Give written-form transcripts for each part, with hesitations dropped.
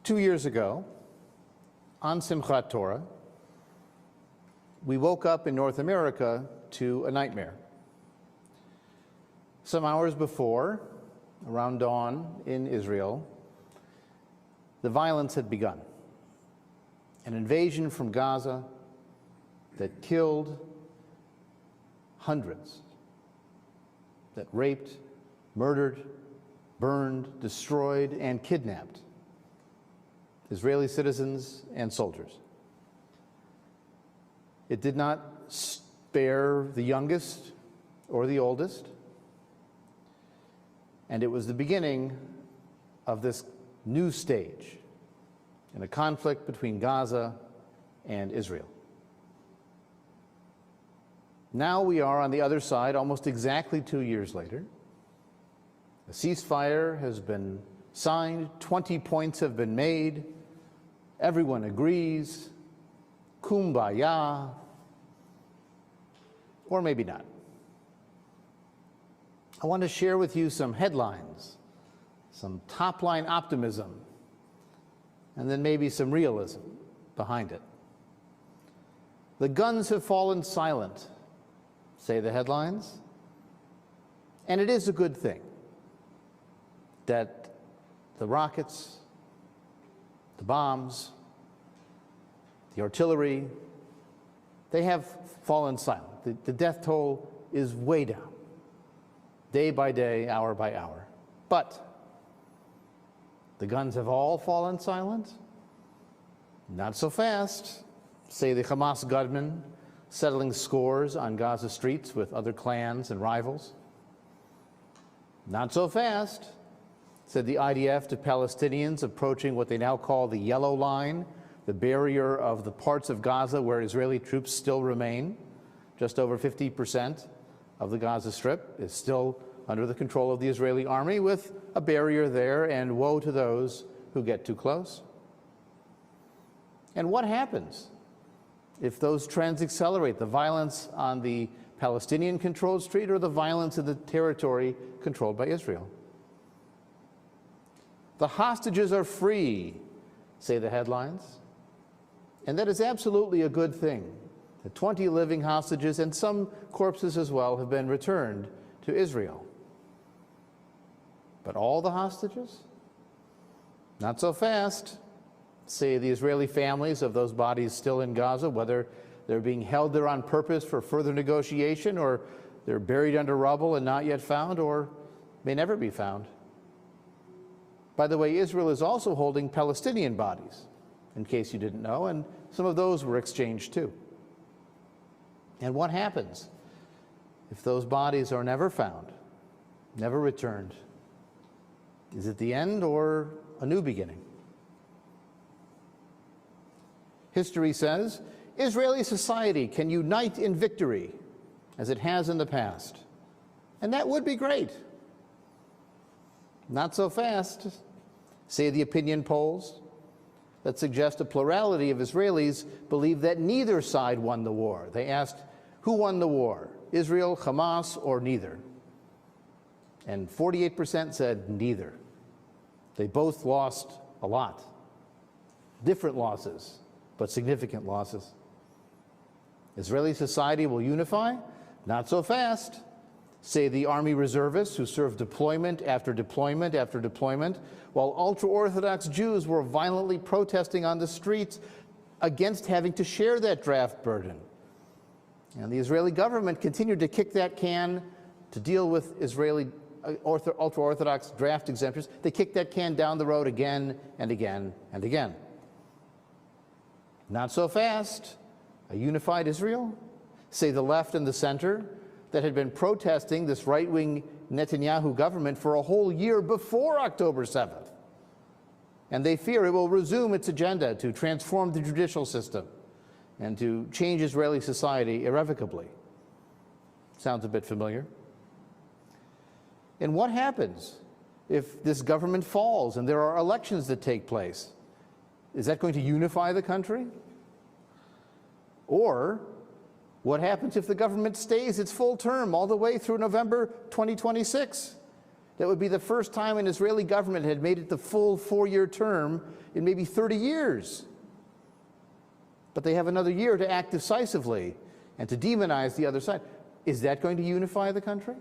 2 years ago, on Simchat Torah, we woke up in North America to a nightmare. Some hours before, around dawn in Israel, the violence had begun. An invasion from Gaza that killed hundreds, that raped, murdered, burned, destroyed, and kidnapped Israeli citizens and soldiers. It did not spare the youngest or the oldest, and it was the beginning of this new stage in a conflict between Gaza and Israel. Now we are on the other side, almost exactly 2 years later. A ceasefire has been signed, 20 points have been made, everyone agrees, kumbaya, or maybe not. I want to share with you some headlines, some top-line optimism, and then maybe some realism behind it. The guns have fallen silent, say the headlines, and it is a good thing that the rockets, the bombs, the artillery, they have fallen silent. The death toll is way down, day by day, hour by hour. But the guns have all fallen silent? Not so fast, say the Hamas gunmen settling scores on Gaza streets with other clans and rivals. Not so fast, said the IDF to Palestinians approaching what they now call the yellow line, the barrier of the parts of Gaza where Israeli troops still remain. Just over 50% of the Gaza Strip is still under the control of the Israeli army, with a barrier there, and woe to those who get too close. And what happens if those trends accelerate, the violence on the Palestinian-controlled street or the violence in the territory controlled by Israel? The hostages are free, say the headlines, and that is absolutely a good thing. The 20 living hostages, and some corpses as well, have been returned to Israel. But all the hostages? Not so fast, say the Israeli families of those bodies still in Gaza, whether they're being held there on purpose for further negotiation, or they're buried under rubble and not yet found, or may never be found. By the way, Israel is also holding Palestinian bodies, in case you didn't know, and some of those were exchanged too. And what happens if those bodies are never found, never returned? Is it the end or a new beginning? History says Israeli society can unite in victory, as it has in the past. And that would be great. Not so fast, say the opinion polls that suggest a plurality of Israelis believe that neither side won the war. They asked, who won the war, Israel, Hamas, or neither? And 48% said neither. They both lost a lot. Different losses, but significant losses. Israeli society will unify? Not so fast, say the army reservists who served deployment after deployment after deployment, while ultra-Orthodox Jews were violently protesting on the streets against having to share that draft burden. And the Israeli government continued to kick that can to deal with Israeli ultra-Orthodox draft exemptions. They kicked that can down the road again and again and again. Not so fast, a unified Israel? Say the left and the center that had been protesting this right-wing Netanyahu government for a whole year before October 7th. And they fear it will resume its agenda to transform the judicial system and to change Israeli society irrevocably. Sounds a bit familiar. And what happens if this government falls and there are elections that take place? Is that going to unify the country? Or what happens if the government stays its full term all the way through November 2026? That would be the first time an Israeli government had made it the full 4-year term in maybe 30 years. But they have another year to act decisively and to demonize the other side. Is that going to unify the country?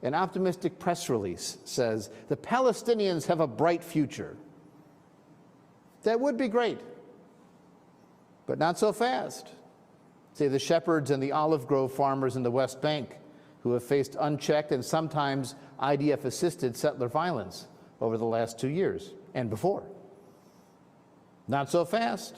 An optimistic press release says, the Palestinians have a bright future. That would be great, but not so fast. Say the shepherds and the olive grove farmers in the West Bank who have faced unchecked and sometimes IDF-assisted settler violence over the last 2 years and before. Not so fast.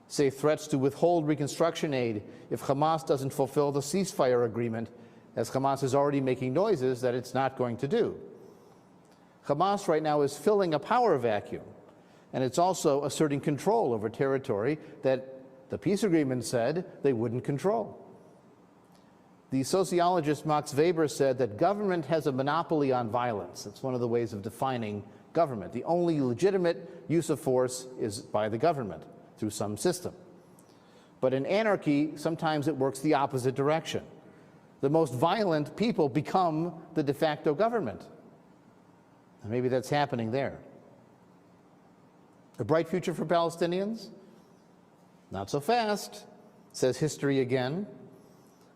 Say threats to withhold reconstruction aid if Hamas doesn't fulfill the ceasefire agreement, as Hamas is already making noises that it's not going to do. Hamas right now is filling a power vacuum, and it's also asserting control over territory that the peace agreement said they wouldn't control. The sociologist Max Weber said that government has a monopoly on violence. It's one of the ways of defining government. The only legitimate use of force is by the government through some system. But in anarchy, sometimes it works the opposite direction. The most violent people become the de facto government. And maybe that's happening there. A bright future for Palestinians? Not so fast, says history again,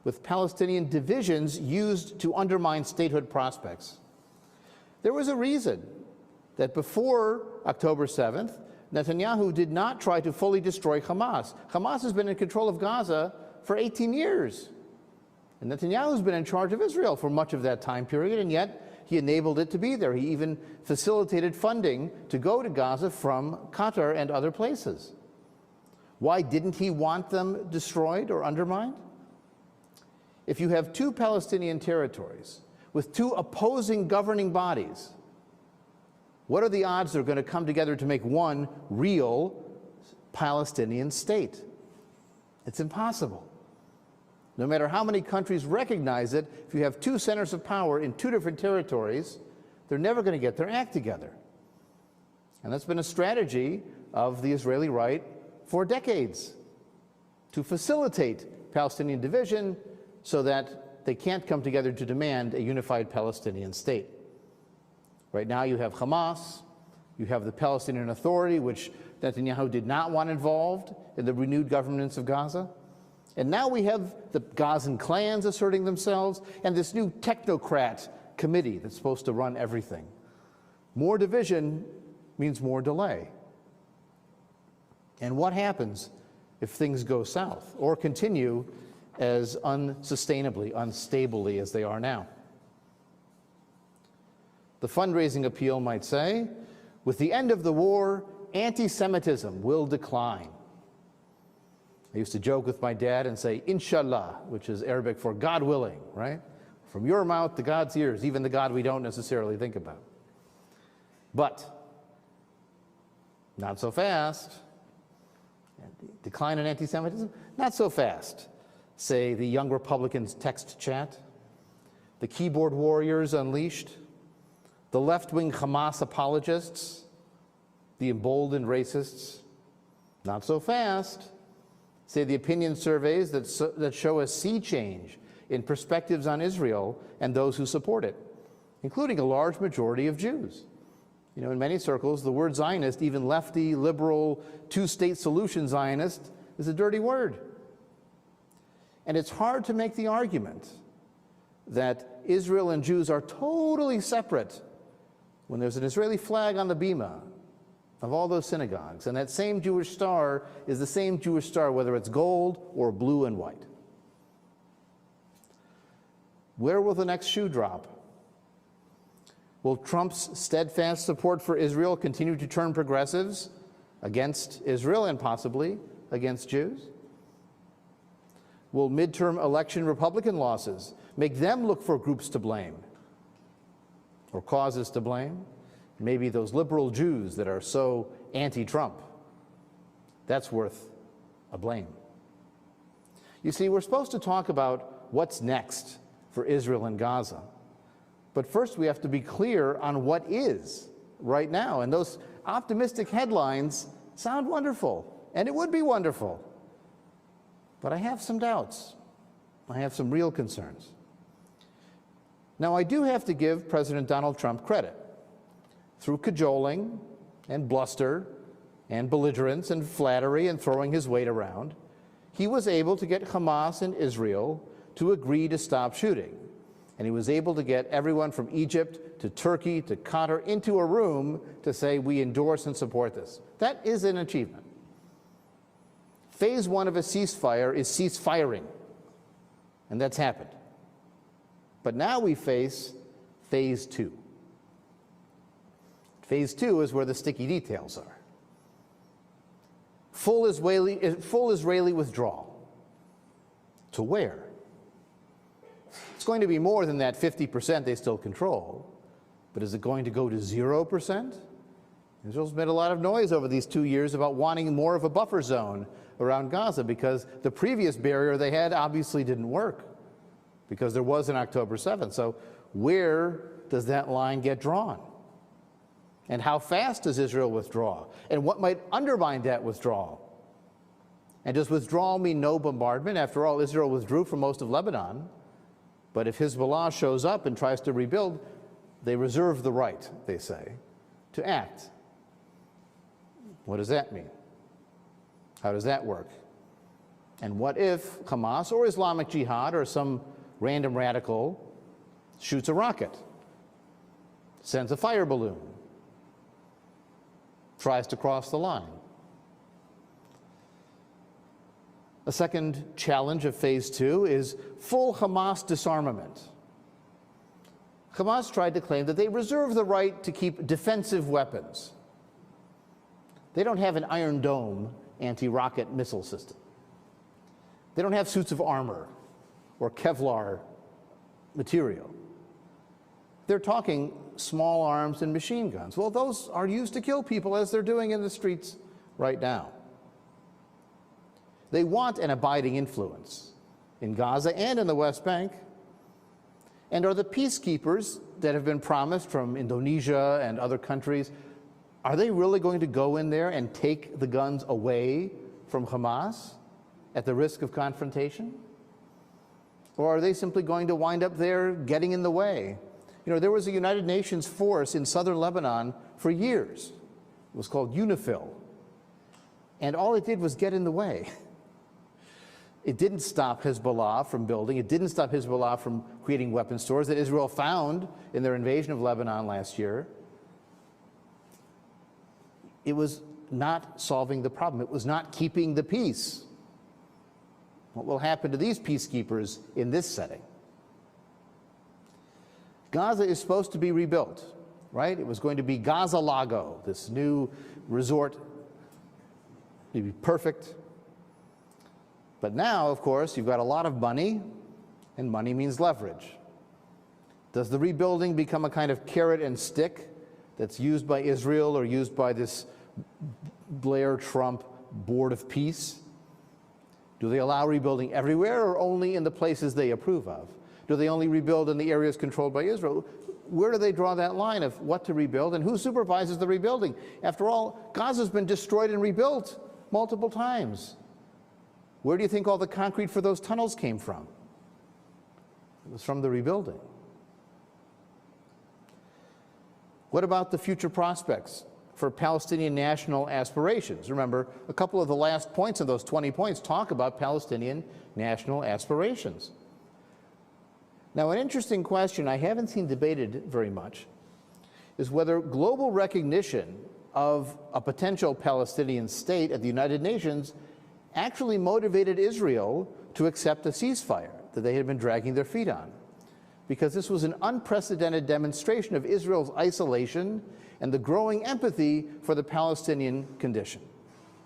with Palestinian divisions used to undermine statehood prospects. There was a reason that before October 7th, Netanyahu did not try to fully destroy Hamas. Hamas has been in control of Gaza for 18 years. And Netanyahu's been in charge of Israel for much of that time period, and yet he enabled it to be there. He even facilitated funding to go to Gaza from Qatar and other places. Why didn't he want them destroyed or undermined? If you have two Palestinian territories with two opposing governing bodies, what are the odds they're going to come together to make one real Palestinian state? It's impossible. No matter how many countries recognize it, if you have two centers of power in two different territories, they're never going to get their act together. And that's been a strategy of the Israeli right for decades, to facilitate Palestinian division so that they can't come together to demand a unified Palestinian state. Right now you have Hamas, you have the Palestinian Authority, which Netanyahu did not want involved in the renewed governance of Gaza. And now we have the Gazan clans asserting themselves and this new technocrat committee that's supposed to run everything. More division means more delay. And what happens if things go south or continue as unsustainably, unstably as they are now? The fundraising appeal might say, with the end of the war, anti-Semitism will decline. I used to joke with my dad and say, Inshallah, which is Arabic for God willing, right? From your mouth to God's ears, even the God we don't necessarily think about. But not so fast. Decline in anti-Semitism? Not so fast. Say the Young Republicans text chat, the keyboard warriors unleashed, the left-wing Hamas apologists, the emboldened racists. Not so fast. Say the opinion surveys that show a sea change in perspectives on Israel and those who support it, including a large majority of Jews. You know, in many circles, the word Zionist, even lefty, liberal, two-state solution Zionist, is a dirty word. And it's hard to make the argument that Israel and Jews are totally separate when there's an Israeli flag on the bima of all those synagogues, and that same Jewish star is the same Jewish star, whether it's gold or blue and white. Where will the next shoe drop? Will Trump's steadfast support for Israel continue to turn progressives against Israel and possibly against Jews? Will midterm election Republican losses make them look for groups to blame or causes to blame? Maybe those liberal Jews that are so anti-Trump. That's worth a blame. You see, we're supposed to talk about what's next for Israel and Gaza. But first we have to be clear on what is right now. And those optimistic headlines sound wonderful, and it would be wonderful. But I have some doubts. I have some real concerns. Now, I do have to give President Donald Trump credit. Through cajoling and bluster and belligerence and flattery and throwing his weight around, he was able to get Hamas and Israel to agree to stop shooting. And he was able to get everyone from Egypt to Turkey to Qatar into a room to say, we endorse and support this. That is an achievement. Phase one of a ceasefire is cease firing, and that's happened. But now we face phase two. Phase two is where the sticky details are. Full Israeli withdrawal. To where? It's going to be more than that 50% they still control. But is it going to go to 0%? Israel's made a lot of noise over these 2 years about wanting more of a buffer zone around Gaza because the previous barrier they had obviously didn't work because there was an October 7th. So where does that line get drawn? And how fast does Israel withdraw? And what might undermine that withdrawal? And does withdrawal mean no bombardment? After all, Israel withdrew from most of Lebanon. But if Hezbollah shows up and tries to rebuild, they reserve the right, they say, to act. What does that mean? How does that work? And what if Hamas or Islamic Jihad or some random radical shoots a rocket, sends a fire balloon, tries to cross the line? A second challenge of phase two is full Hamas disarmament. Hamas tried to claim that they reserve the right to keep defensive weapons. They don't have an Iron Dome anti-rocket missile system. They don't have suits of armor or Kevlar material. They're talking small arms and machine guns. Well, those are used to kill people as they're doing in the streets right now. They want an abiding influence in Gaza and in the West Bank. And are the peacekeepers that have been promised from Indonesia and other countries, are they really going to go in there and take the guns away from Hamas at the risk of confrontation? Or are they simply going to wind up there getting in the way? You know, there was a United Nations force in southern Lebanon for years. It was called UNIFIL. And all it did was get in the way. It didn't stop Hezbollah from building. It didn't stop Hezbollah from creating weapon stores that Israel found in their invasion of Lebanon last year. It was not solving the problem. It was not keeping the peace. What will happen to these peacekeepers in this setting? Gaza is supposed to be rebuilt, right? It was going to be Gaza Lago, this new resort. It'd be perfect. But now, of course, you've got a lot of money, and money means leverage. Does the rebuilding become a kind of carrot and stick that's used by Israel or used by this Blair-Trump Board of Peace? Do they allow rebuilding everywhere or only in the places they approve of? Do they only rebuild in the areas controlled by Israel? Where do they draw that line of what to rebuild and who supervises the rebuilding? After all, Gaza's been destroyed and rebuilt multiple times. Where do you think all the concrete for those tunnels came from? It was from the rebuilding. What about the future prospects for Palestinian national aspirations? Remember, a couple of the last points of those 20 points talk about Palestinian national aspirations. Now, an interesting question I haven't seen debated very much is whether global recognition of a potential Palestinian state at the United Nations actually motivated Israel to accept a ceasefire that they had been dragging their feet on, because this was an unprecedented demonstration of Israel's isolation and the growing empathy for the Palestinian condition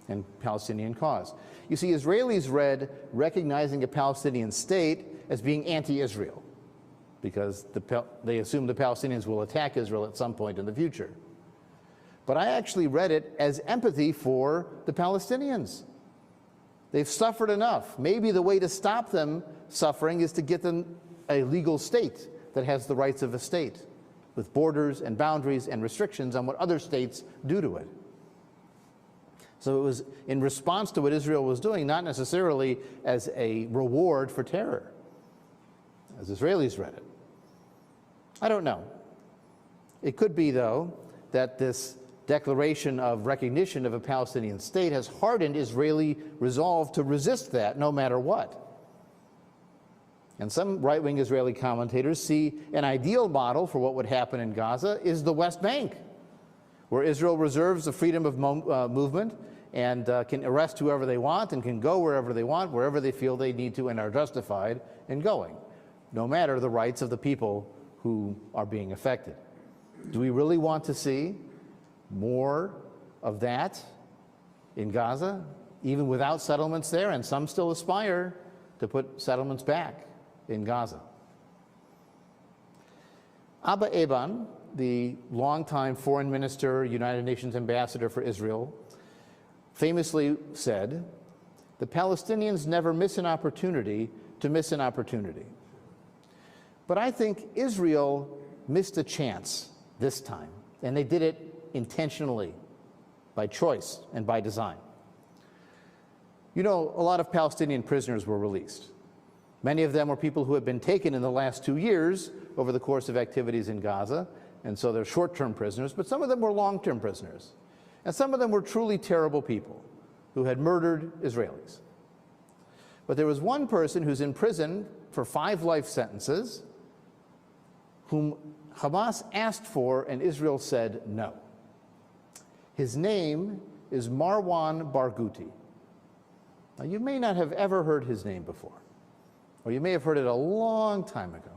and Palestinian cause. You see, Israelis read recognizing a Palestinian state as being anti-Israel, because they assume the Palestinians will attack Israel at some point in the future. But I actually read it as empathy for the Palestinians. They've suffered enough. Maybe the way to stop them suffering is to get them a legal state that has the rights of a state, with borders and boundaries and restrictions on what other states do to it. So it was in response to what Israel was doing, not necessarily as a reward for terror, as Israelis read it. I don't know. It could be, though, that this declaration of recognition of a Palestinian state has hardened Israeli resolve to resist that no matter what. And some right-wing Israeli commentators see an ideal model for what would happen in Gaza is the West Bank, where Israel reserves the freedom of movement and can arrest whoever they want and can go wherever they want, wherever they feel they need to and are justified in going, no matter the rights of the people who are being affected. Do we really want to see more of that in Gaza, even without settlements there? And some still aspire to put settlements back in Gaza. Abba Eban, the longtime foreign minister, United Nations ambassador for Israel, famously said, "The Palestinians never miss an opportunity to miss an opportunity." But I think Israel missed a chance this time, and they did it intentionally, by choice and by design. You know, a lot of Palestinian prisoners were released. Many of them were people who had been taken in the last 2 years over the course of activities in Gaza, and so they're short-term prisoners, but some of them were long-term prisoners. And some of them were truly terrible people who had murdered Israelis. But there was one person who's in prison for 5 life sentences whom Hamas asked for and Israel said no. His name is Marwan Barghouti. Now, you may not have ever heard his name before, or you may have heard it a long time ago.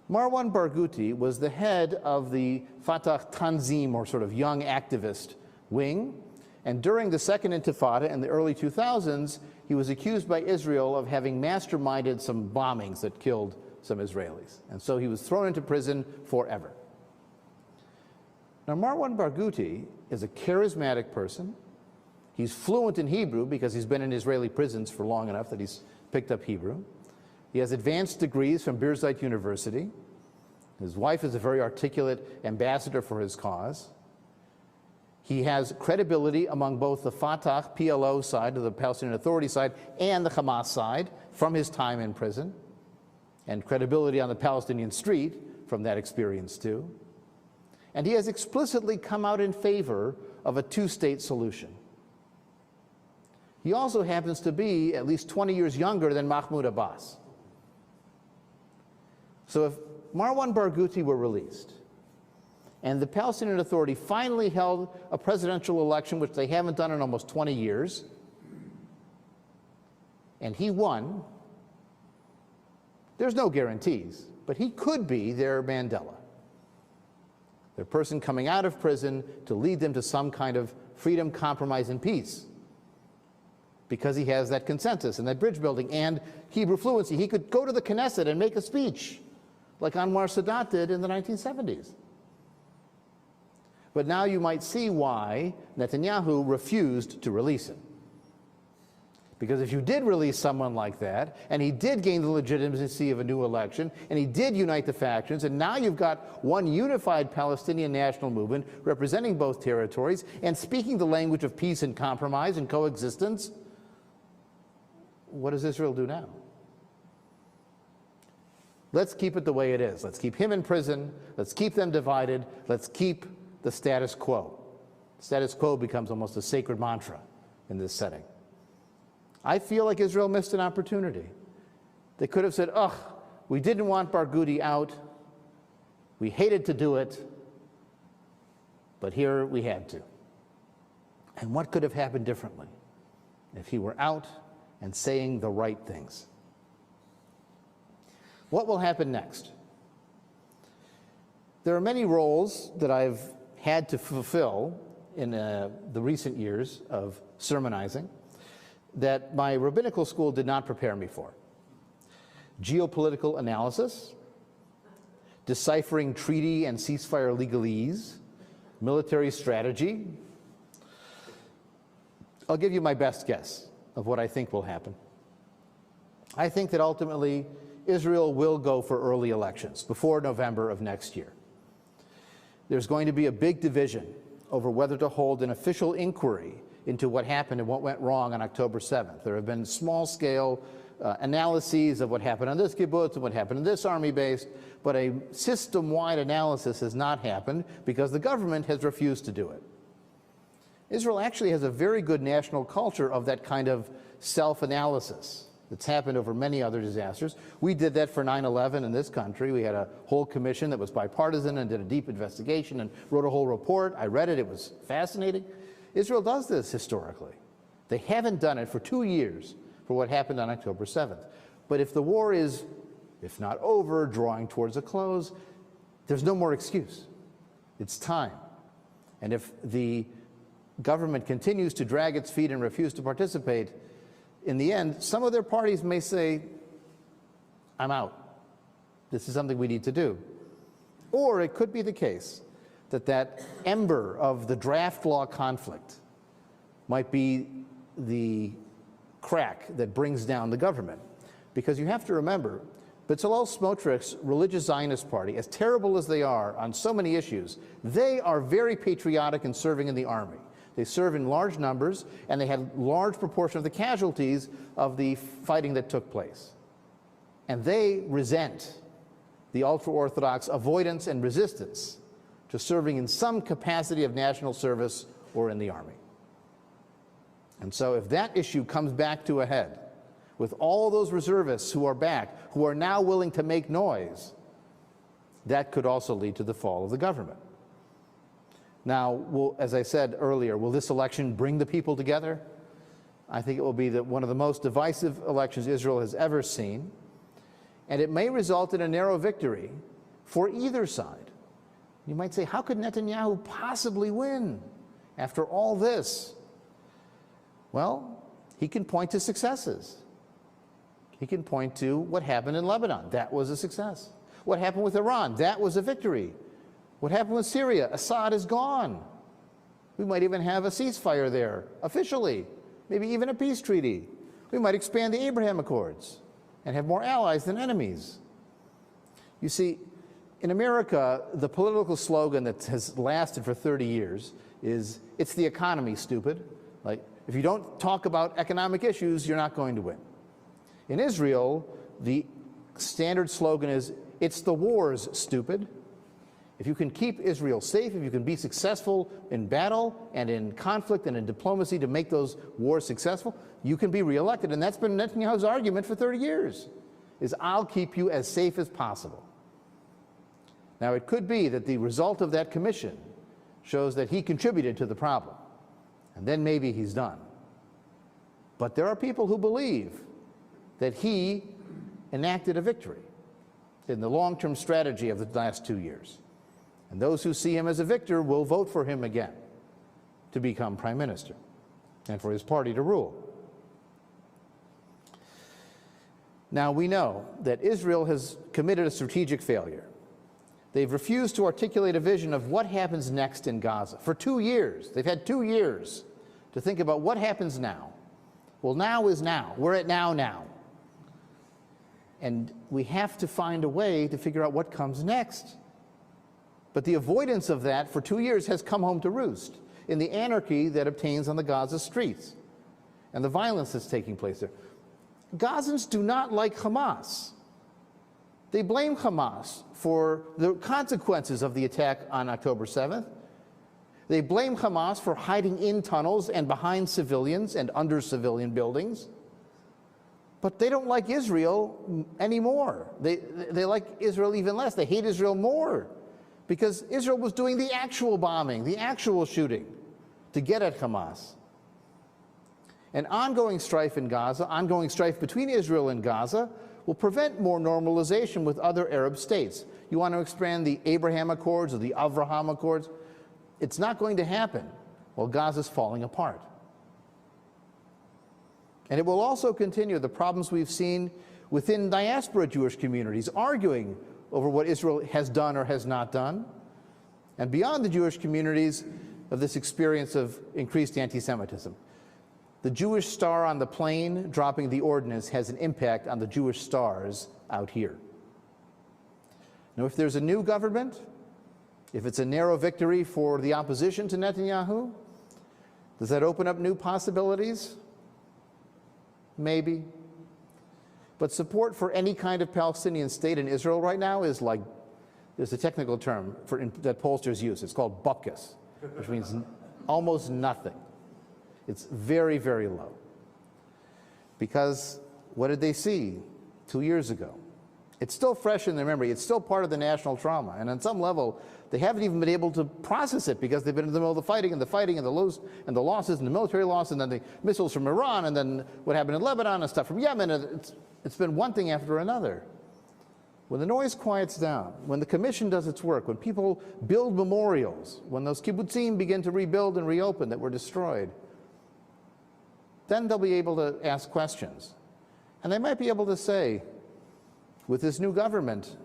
Marwan Barghouti was the head of the Fatah Tanzim, or sort of young activist wing, and during the Second Intifada in the early 2000s, he was accused by Israel of having masterminded some bombings that killed some Israelis. And so he was thrown into prison forever. Now, Marwan Barghouti is a charismatic person. He's fluent in Hebrew because he's been in Israeli prisons for long enough that he's picked up Hebrew. He has advanced degrees from Birzeit University. His wife is a very articulate ambassador for his cause. He has credibility among both the Fatah, PLO side, of the Palestinian Authority side, and the Hamas side from his time in prison, and credibility on the Palestinian street from that experience too. And he has explicitly come out in favor of a two-state solution. He also happens to be at least 20 years younger than Mahmoud Abbas. So if Marwan Barghouti were released, and the Palestinian Authority finally held a presidential election, which they haven't done in almost 20 years, and he won, there's no guarantees, but he could be their Mandela, their person coming out of prison to lead them to some kind of freedom, compromise, and peace, because he has that consensus and that bridge building and Hebrew fluency. He could go to the Knesset and make a speech like Anwar Sadat did in the 1970s. But now you might see why Netanyahu refused to release him. Because if you did release someone like that, and he did gain the legitimacy of a new election, and he did unite the factions, and now you've got one unified Palestinian national movement representing both territories and speaking the language of peace and compromise and coexistence, what does Israel do now? Let's keep it the way it is. Let's keep him in prison. Let's keep them divided. Let's keep the status quo. Status quo becomes almost a sacred mantra in this setting. I feel like Israel missed an opportunity. They could have said, ugh, we didn't want Barghouti out. We hated to do it, but here we had to. And what could have happened differently if he were out and saying the right things? What will happen next? There are many roles that I've had to fulfill in the recent years of sermonizing that my rabbinical school did not prepare me for. Geopolitical analysis, deciphering treaty and ceasefire legalese, military strategy. I'll give you my best guess of what I think will happen. I think that ultimately Israel will go for early elections before November of next year. There's going to be a big division over whether to hold an official inquiry into what happened and what went wrong on October 7th. There have been small-scale analyses of what happened on this kibbutz and what happened in this army base, but a system-wide analysis has not happened because the government has refused to do it. Israel actually has a very good national culture of that kind of self-analysis that's happened over many other disasters. We did that for 9/11 in this country. We had a whole commission that was bipartisan and did a deep investigation and wrote a whole report. I read it. It was fascinating. Israel does this historically. They haven't done it for 2 years for what happened on October 7th. But if the war is, if not over, drawing towards a close, there's no more excuse. It's time. And if the government continues to drag its feet and refuse to participate, in the end, some of their parties may say, I'm out. This is something we need to do. Or it could be the case that that ember of the draft law conflict might be the crack that brings down the government. Because you have to remember, Bezalel Smotrich's religious Zionist party, as terrible as they are on so many issues, they are very patriotic in serving in the army. They serve in large numbers, and they had large proportion of the casualties of the fighting that took place. And they resent the ultra-Orthodox avoidance and resistance to serving in some capacity of national service or in the army. And so if that issue comes back to a head, with all those reservists who are back, who are now willing to make noise, that could also lead to the fall of the government. Now, as I said earlier, will this election bring the people together? I think it will be one of the most divisive elections Israel has ever seen, and it may result in a narrow victory for either side. You might say, how could Netanyahu possibly win after all this? Well, he can point to successes. He can point to what happened in Lebanon. That was a success. What happened with Iran? That was a victory. What happened with Syria? Assad is gone. We might even have a ceasefire there, officially, maybe even a peace treaty. We might expand the Abraham Accords and have more allies than enemies. You see, in America, the political slogan that has lasted for 30 years is, it's the economy, stupid. Like, if you don't talk about economic issues, you're not going to win. In Israel, the standard slogan is, it's the wars, stupid. If you can keep Israel safe, if you can be successful in battle and in conflict and in diplomacy to make those wars successful, you can be reelected. And that's been Netanyahu's argument for 30 years, is I'll keep you as safe as possible. Now, it could be that the result of that commission shows that he contributed to the problem, and then maybe he's done. But there are people who believe that he enacted a victory in the long-term strategy of the last 2 years. And those who see him as a victor will vote for him again to become prime minister and for his party to rule. Now, we know that Israel has committed a strategic failure. They've refused to articulate a vision of what happens next in Gaza. For 2 years, they've had 2 years to think about what happens now. Well, now is now. We're at now. And we have to find a way to figure out what comes next. But the avoidance of that for 2 years has come home to roost in the anarchy that obtains on the Gaza streets and the violence that's taking place there. Gazans do not like Hamas. They blame Hamas for the consequences of the attack on October 7th. They blame Hamas for hiding in tunnels and behind civilians and under civilian buildings. But they don't like Israel anymore. They like Israel even less. They hate Israel more because Israel was doing the actual bombing, the actual shooting to get at Hamas. And ongoing strife in Gaza, ongoing strife between Israel and Gaza, will prevent more normalization with other Arab states. You want to expand the Abraham Accords or the Avraham Accords? It's not going to happen while Gaza's falling apart. And it will also continue the problems we've seen within diaspora Jewish communities, arguing over what Israel has done or has not done, and beyond the Jewish communities of this experience of increased anti-Semitism. The Jewish star on the plane dropping the ordinance has an impact on the Jewish stars out here. Now, if there's a new government, if it's a narrow victory for the opposition to Netanyahu, does that open up new possibilities? Maybe. But support for any kind of Palestinian state in Israel right now is like, there's a technical term that pollsters use. It's called bupkis, which means almost nothing. It's very, very low. Because what did they see 2 years ago? It's still fresh in their memory. It's still part of the national trauma. And on some level, they haven't even been able to process it because they've been in the middle of the fighting and the losses and the military loss and then the missiles from Iran and then what happened in Lebanon and stuff from Yemen. And it's been one thing after another. When the noise quiets down, when the commission does its work, when people build memorials, when those kibbutzim begin to rebuild and reopen that were destroyed, then they'll be able to ask questions. And they might be able to say, with this new government,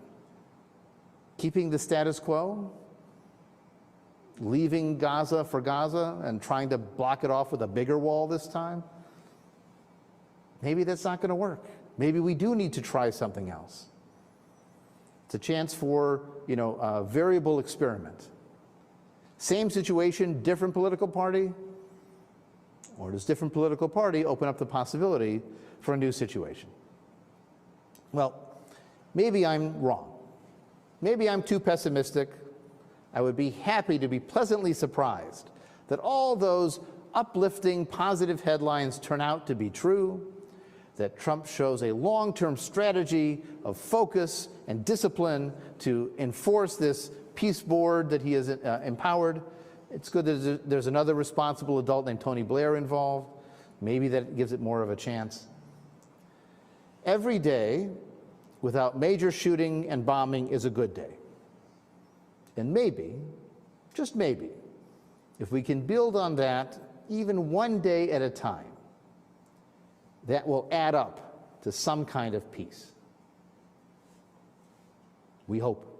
keeping the status quo, leaving Gaza for Gaza and trying to block it off with a bigger wall this time, maybe that's not going to work. Maybe we do need to try something else. It's a chance for, a variable experiment. Same situation, different political party, or does different political party open up the possibility for a new situation? Well, maybe I'm wrong. Maybe I'm too pessimistic. I would be happy to be pleasantly surprised that all those uplifting, positive headlines turn out to be true, that Trump shows a long-term strategy of focus and discipline to enforce this peace board that he has empowered. It's good that there's another responsible adult named Tony Blair involved. Maybe that gives it more of a chance. Every day without major shooting and bombing is a good day. And maybe, just maybe, if we can build on that even one day at a time, that will add up to some kind of peace. We hope.